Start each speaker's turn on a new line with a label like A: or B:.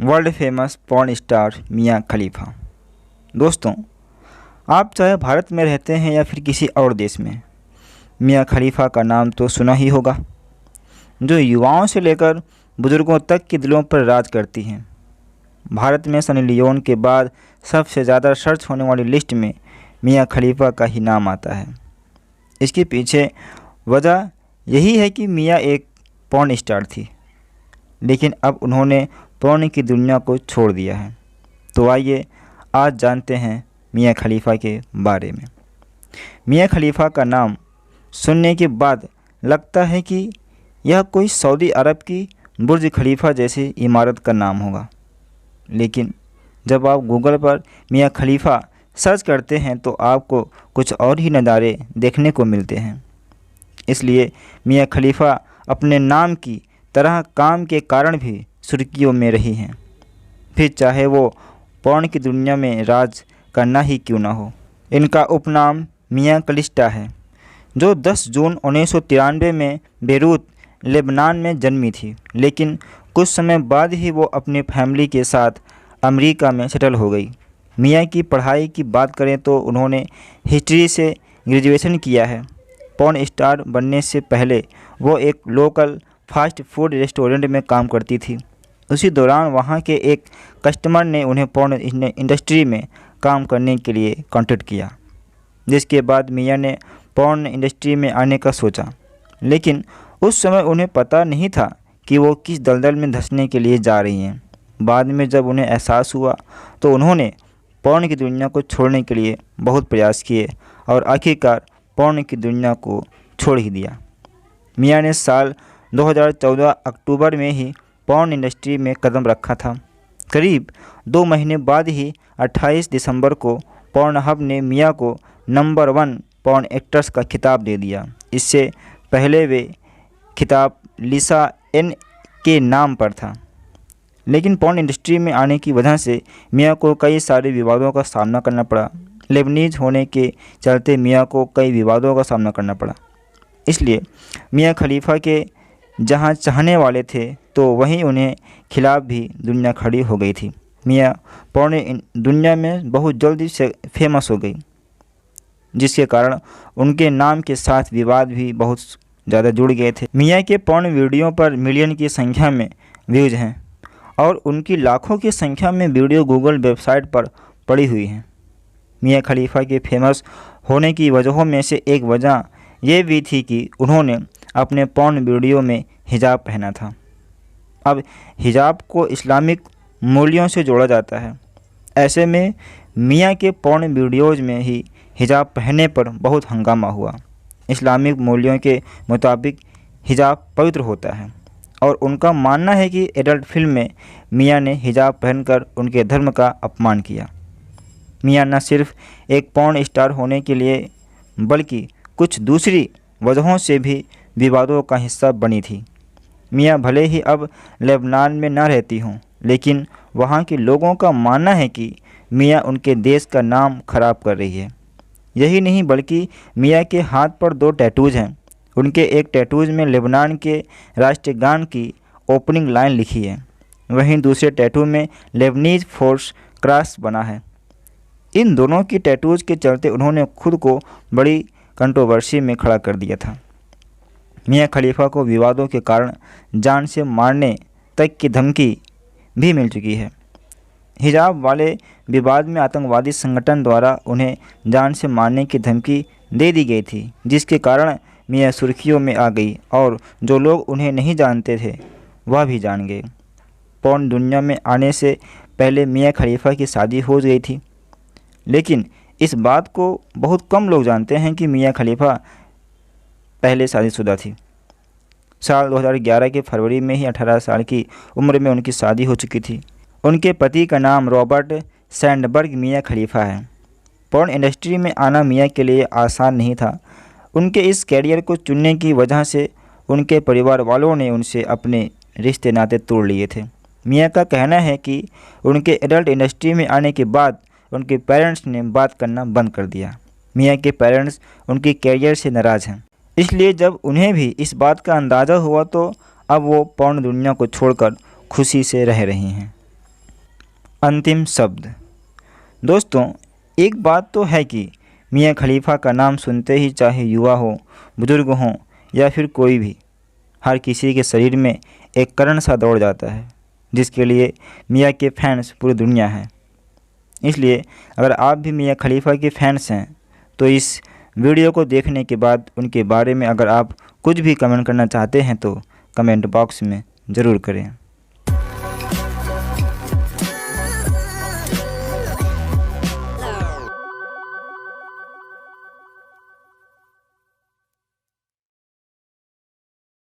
A: World famous porn star मियां खलीफा। दोस्तों, आप चाहे भारत में रहते हैं या फिर किसी और देश में, मियां खलीफा का नाम तो सुना ही होगा, जो युवाओं से लेकर बुजुर्गों तक के दिलों पर राज करती हैं। भारत में सनी लियोन के बाद सबसे ज़्यादा सर्च होने वाली लिस्ट में मियां खलीफा का ही नाम आता है। इसके पीछे वजह यही है कि मियां एक पॉर्न स्टार थी, लेकिन अब उन्होंने पॉर्न की दुनिया को छोड़ दिया है। तो आइए आज जानते हैं मियां खलीफा के बारे में। मियां खलीफा का नाम सुनने के बाद लगता है कि यह कोई सऊदी अरब की बुर्ज खलीफा जैसी इमारत का नाम होगा, लेकिन जब आप गूगल पर मियां खलीफा सर्च करते हैं तो आपको कुछ और ही नज़ारे देखने को मिलते हैं। इसलिए मियां खलीफा अपने नाम की तरह काम के कारण भी सुर्खियों में रही हैं, फिर चाहे वो पॉर्न की दुनिया में राज करना ही क्यों ना हो। इनका उपनाम मियां कलिस्टा है, जो 10 जून 1993 में बेरूत लेबनान में जन्मी थी, लेकिन कुछ समय बाद ही वो अपनी फैमिली के साथ अमेरिका में सेटल हो गई। मियां की पढ़ाई की बात करें तो उन्होंने हिस्ट्री से ग्रेजुएशन किया है। पॉर्न स्टार बनने से पहले वो एक लोकल फास्ट फूड रेस्टोरेंट में काम करती थी। उसी दौरान वहाँ के एक कस्टमर ने उन्हें पॉर्न इंडस्ट्री में काम करने के लिए कॉन्टेक्ट किया, जिसके बाद मियां ने पॉर्न इंडस्ट्री में आने का सोचा, लेकिन उस समय उन्हें पता नहीं था कि वो किस दलदल में धंसने के लिए जा रही हैं। बाद में जब उन्हें एहसास हुआ तो उन्होंने पॉर्न की दुनिया को छोड़ने के लिए बहुत प्रयास किए और आखिरकार पॉर्न की दुनिया को छोड़ ही दिया। मियां ने साल 2014 अक्टूबर में ही पॉर्न इंडस्ट्री में कदम रखा था। करीब 2 महीने बाद ही 28 दिसंबर को पॉर्नहब ने मियां को नंबर 1 पॉर्न एक्ट्रेस का खिताब दे दिया। इससे पहले वे खिताब लिसा एन के नाम पर था, लेकिन पॉर्न इंडस्ट्री में आने की वजह से मियां को कई सारे विवादों का सामना करना पड़ा। लेबनीज होने के चलते मियां को कई विवादों का सामना करना पड़ा। इसलिए मियां खलीफा के जहां चाहने वाले थे तो वहीं उन्हें खिलाफ भी दुनिया खड़ी हो गई थी। मियां पॉर्न दुनिया में बहुत जल्दी से फेमस हो गई, जिसके कारण उनके नाम के साथ विवाद भी बहुत ज़्यादा जुड़ गए थे। मियां के पॉर्न वीडियो पर मिलियन की संख्या में व्यूज़ हैं और उनकी लाखों की संख्या में वीडियो गूगल वेबसाइट पर पड़ी हुई हैं। मियां खलीफा के फेमस होने की वजहों में से एक वजह ये भी थी कि उन्होंने अपने पॉर्न वीडियो में हिजाब पहना था। अब हिजाब को इस्लामिक मूल्यों से जोड़ा जाता है। ऐसे में मियां के पॉर्न वीडियोज़ में ही हिजाब पहनने पर बहुत हंगामा हुआ। इस्लामिक मूल्यों के मुताबिक हिजाब पवित्र होता है और उनका मानना है कि एडल्ट फिल्म में मियां ने हिजाब पहनकर उनके धर्म का अपमान किया। मियां न सिर्फ एक पॉर्न स्टार होने के लिए बल्कि कुछ दूसरी वजहों से भी विवादों का हिस्सा बनी थी। मियां भले ही अब लेबनान में न रहती हों, लेकिन वहाँ के लोगों का मानना है कि मियां उनके देश का नाम खराब कर रही है। यही नहीं बल्कि मियां के हाथ पर 2 टैटूज़ हैं। उनके एक टैटूज़ में लेबनान के राष्ट्रगान की ओपनिंग लाइन लिखी है, वहीं दूसरे टैटू में लेबनीज फोर्स क्रॉस बना है। इन दोनों की टैटूज़ के चलते उन्होंने खुद को बड़ी कंट्रोवर्सी में खड़ा कर दिया था। मियां खलीफा को विवादों के कारण जान से मारने तक की धमकी भी मिल चुकी है। हिजाब वाले विवाद में आतंकवादी संगठन द्वारा उन्हें जान से मारने की धमकी दे दी गई थी, जिसके कारण मियां सुर्खियों में आ गई और जो लोग उन्हें नहीं जानते थे वह भी जान गए। पॉर्न दुनिया में आने से पहले मियां खलीफा की शादी हो गई थी, लेकिन इस बात को बहुत कम लोग जानते हैं कि मियां खलीफा पहले शादीशुदा थी। साल 2011 के फरवरी में ही 18 साल की उम्र में उनकी शादी हो चुकी थी। उनके पति का नाम रॉबर्ट सैंडबर्ग मियां खलीफा है। पॉर्न इंडस्ट्री में आना मियां के लिए आसान नहीं था। उनके इस कैरियर को चुनने की वजह से उनके परिवार वालों ने उनसे अपने रिश्ते नाते तोड़ लिए थे। मियां का कहना है कि उनके एडल्ट इंडस्ट्री में आने के बाद उनके पेरेंट्स ने बात करना बंद कर दिया। मियां के पेरेंट्स उनके कैरियर से नाराज़ हैं, इसलिए जब उन्हें भी इस बात का अंदाज़ा हुआ तो अब वो पॉर्न दुनिया को छोड़कर खुशी से रह रही हैं। अंतिम शब्द। दोस्तों, एक बात तो है कि मियाँ खलीफा का नाम सुनते ही चाहे युवा हो, बुजुर्ग हों या फिर कोई भी, हर किसी के शरीर में एक करंट सा दौड़ जाता है, जिसके लिए मियाँ के फैंस पूरी दुनिया है। इसलिए अगर आप भी मियाँ खलीफा के फैंस हैं तो इस वीडियो को देखने के बाद उनके बारे में अगर आप कुछ भी कमेंट करना चाहते हैं तो कमेंट बॉक्स में ज़रूर करें।